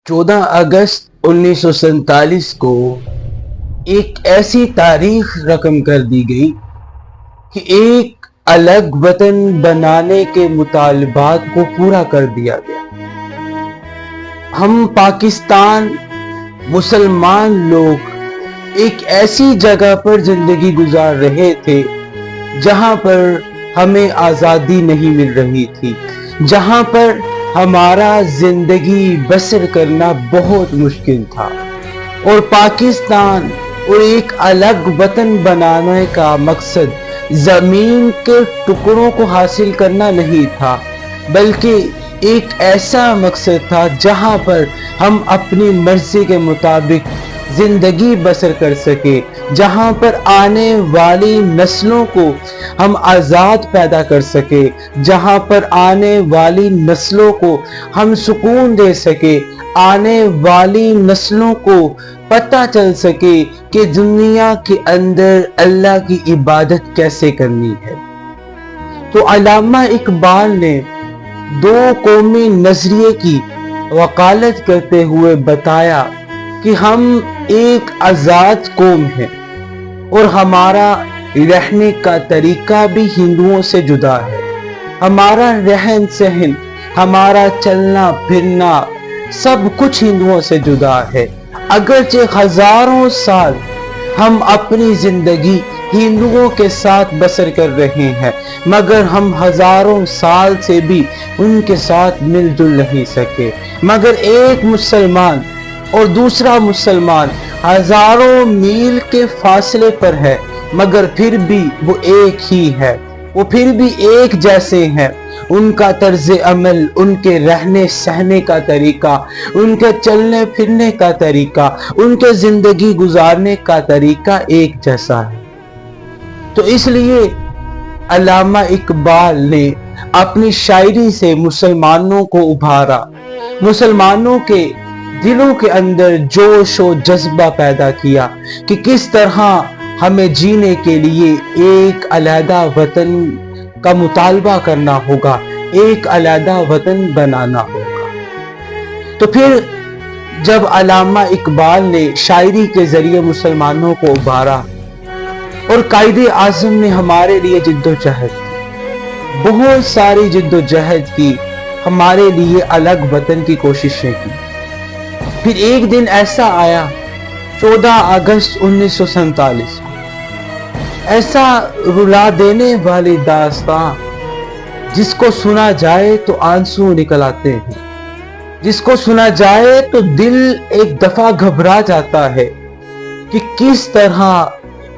14 اگست 1947 کو ایک ایسی تاریخ رقم کر دی گئی کہ ایک الگ وطن بنانے کے مطالبات کو پورا کر دیا گیا۔ ہم پاکستان مسلمان لوگ ایک ایسی جگہ پر زندگی گزار رہے تھے جہاں پر ہمیں آزادی نہیں مل رہی تھی، جہاں پر ہمارا زندگی بسر کرنا بہت مشکل تھا، اور پاکستان اور ایک الگ وطن بنانے کا مقصد زمین کے ٹکڑوں کو حاصل کرنا نہیں تھا، بلکہ ایک ایسا مقصد تھا جہاں پر ہم اپنی مرضی کے مطابق زندگی بسر کر سکے، جہاں پر آنے والی نسلوں کو ہم آزاد پیدا کر سکے، جہاں پر آنے والی نسلوں کو ہم سکون دے سکے، آنے والی نسلوں کو پتہ چل سکے کہ دنیا کے اندر اللہ کی عبادت کیسے کرنی ہے۔ تو علامہ اقبال نے دو قومی نظریے کی وکالت کرتے ہوئے بتایا کہ ہم ایک آزاد قوم ہیں اور ہمارا رہنے کا طریقہ بھی ہندوؤں سے جدا ہے، ہمارا رہن سہن، ہمارا چلنا پھرنا سب کچھ ہندوؤں سے جدا ہے۔ اگرچہ ہزاروں سال ہم اپنی زندگی ہندوؤں کے ساتھ بسر کر رہے ہیں، مگر ہم ہزاروں سال سے بھی ان کے ساتھ مل جل نہیں سکے۔ مگر ایک مسلمان اور دوسرا مسلمان ہزاروں میل کے فاصلے پر ہے، مگر پھر بھی وہ ایک ہی ہے، وہ پھر بھی ایک جیسے ہیں۔ ان کا طرز عمل، ان کے رہنے سہنے کا طریقہ، ان کے چلنے پھرنے کا طریقہ، ان کے زندگی گزارنے کا طریقہ ایک جیسا ہے۔ تو اس لیے علامہ اقبال نے اپنی شاعری سے مسلمانوں کو ابھارا، مسلمانوں کے دلوں کے اندر جوش و جذبہ پیدا کیا کہ کس طرح ہمیں جینے کے لیے ایک علیحدہ وطن کا مطالبہ کرنا ہوگا، ایک علیحدہ وطن بنانا ہوگا۔ تو پھر جب علامہ اقبال نے شاعری کے ذریعے مسلمانوں کو ابھارا اور قائد اعظم نے ہمارے لیے جد و جہد کی، بہت ساری جد و جہد کی، ہمارے لیے الگ وطن کی کوششیں کی، پھر ایک دن ایسا آیا 14 اگست 1947 ایسا رلا دینے والی داستان جس کو سنا جائے تو آنسو نکل آتے ہیں، جس کو سنا جائے تو دل ایک دفعہ گھبرا جاتا ہے کہ کس طرح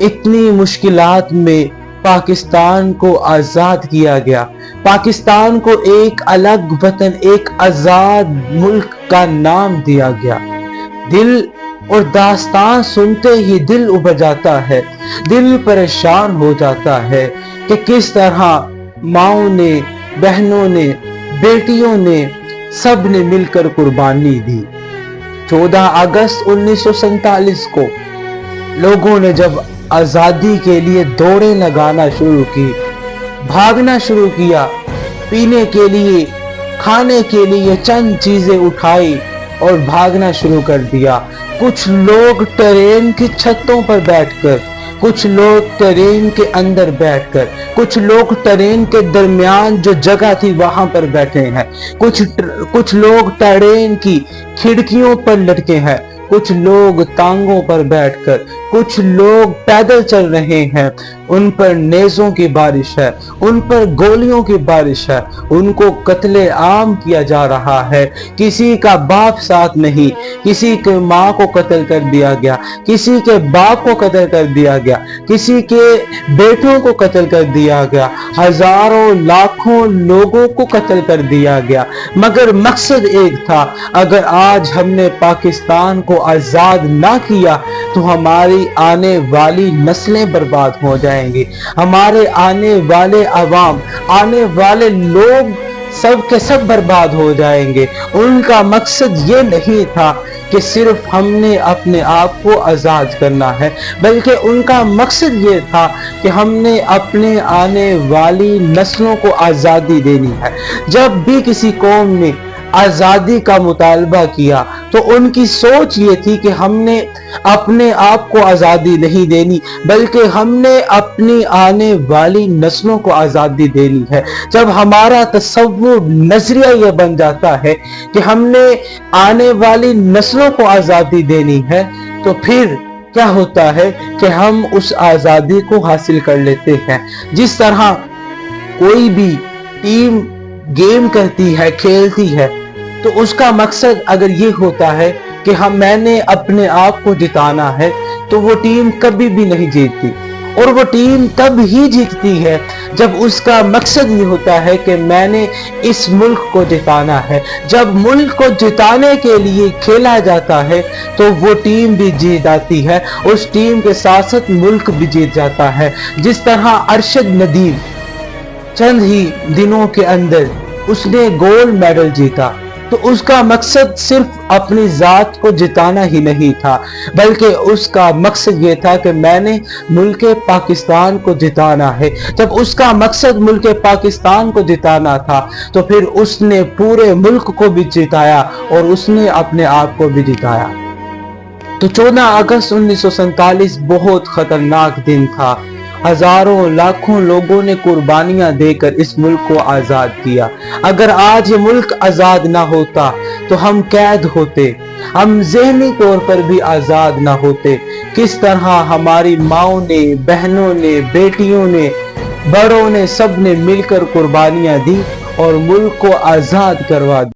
اتنی مشکلات میں پاکستان کو آزاد کیا گیا، پاکستان کو ایک الگ وطن، ایک آزاد ملک کا نام دیا گیا۔ دل اور داستان سنتے ہی دل ابھر جاتا ہے، دل پریشان ہو جاتا ہے کہ کس طرح ماؤں نے، بہنوں نے، بیٹیوں نے، سب نے مل کر قربانی دی۔ 14 اگست 1947 کو لوگوں نے جب آزادی کے لیے دوڑیں لگانا شروع کی، بھاگنا شروع کیا، پینے کے لیے، کھانے کے لیے چند چیزیں اٹھائی اور بھاگنا شروع کر دیا۔ کچھ لوگ ٹرین کی چھتوں پر بیٹھ کر، کچھ لوگ ٹرین کے اندر بیٹھ کر، کچھ لوگ ٹرین کے درمیان جو جگہ تھی وہاں پر بیٹھے ہیں، کچھ لوگ ٹرین کی کھڑکیوں پر لٹکے ہیں، کچھ لوگ ٹانگوں پر بیٹھ کر، کچھ لوگ پیدل چل رہے ہیں۔ ان پر نیزوں کی بارش ہے، ان پر گولیوں کی بارش ہے، ان کو قتل عام کیا جا رہا ہے۔ کسی کا باپ ساتھ نہیں، کسی کے ماں کو قتل کر دیا گیا، کسی کے باپ کو قتل کر دیا گیا، کسی کے بیٹوں کو قتل کر دیا گیا، ہزاروں لاکھوں لوگوں کو قتل کر دیا گیا، مگر مقصد ایک تھا۔ اگر آج ہم نے پاکستان کو آزاد نہ کیا تو ہماری آنے والی نسلیں برباد ہو جائیں گی، ہمارے آنے والے عوام، آنے والے لوگ سب کے سب برباد ہو جائیں گے۔ ان کا مقصد یہ نہیں تھا کہ صرف ہم نے اپنے آپ کو آزاد کرنا ہے، بلکہ ان کا مقصد یہ تھا کہ ہم نے اپنے آنے والی نسلوں کو آزادی دینی ہے۔ جب بھی کسی قوم نے آزادی کا مطالبہ کیا تو ان کی سوچ یہ تھی کہ ہم نے اپنے آپ کو آزادی نہیں دینی بلکہ ہم نے اپنی آنے والی نسلوں کو آزادی دینی ہے۔ جب ہمارا تصور نظریہ یہ بن جاتا ہے کہ ہم نے آنے والی نسلوں کو آزادی دینی ہے تو پھر کیا ہوتا ہے کہ ہم اس آزادی کو حاصل کر لیتے ہیں۔ جس طرح کوئی بھی ٹیم گیم کرتی ہے، کھیلتی ہے، تو اس کا مقصد اگر یہ ہوتا ہے کہ میں نے اپنے آپ کو جتانا ہے تو وہ ٹیم کبھی بھی نہیں جیتتی، اور وہ ٹیم تب ہی جیتتی ہے جب اس کا مقصد یہ ہوتا ہے کہ میں نے اس ملک کو جتانا ہے۔ جب ملک کو جتانے کے لیے کھیلا جاتا ہے تو وہ ٹیم بھی جیت جاتی ہے، اس ٹیم کے ساتھ ساتھ ملک بھی جیت جاتا ہے۔ جس طرح ارشد ندیم چند ہی دنوں کے اندر اس نے گولڈ میڈل جیتا، تو اس کا مقصد صرف اپنی ذات کو جتانا ہی نہیں تھا بلکہ اس کا مقصد یہ تھا کہ میں نے ملک پاکستان کو جتانا ہے۔ جب اس کا مقصد ملک پاکستان کو جتانا تھا تو پھر اس نے پورے ملک کو بھی جتایا اور اس نے اپنے آپ کو بھی جتایا۔ تو 14 اگست 1947 بہت خطرناک دن تھا۔ ہزاروں لاکھوں لوگوں نے قربانیاں دے کر اس ملک کو آزاد کیا۔ اگر آج یہ ملک آزاد نہ ہوتا تو ہم قید ہوتے، ہم ذہنی طور پر بھی آزاد نہ ہوتے۔ کس طرح ہماری ماؤں نے، بہنوں نے، بیٹیوں نے، بڑوں نے، سب نے مل کر قربانیاں دی اور ملک کو آزاد کروا دیا۔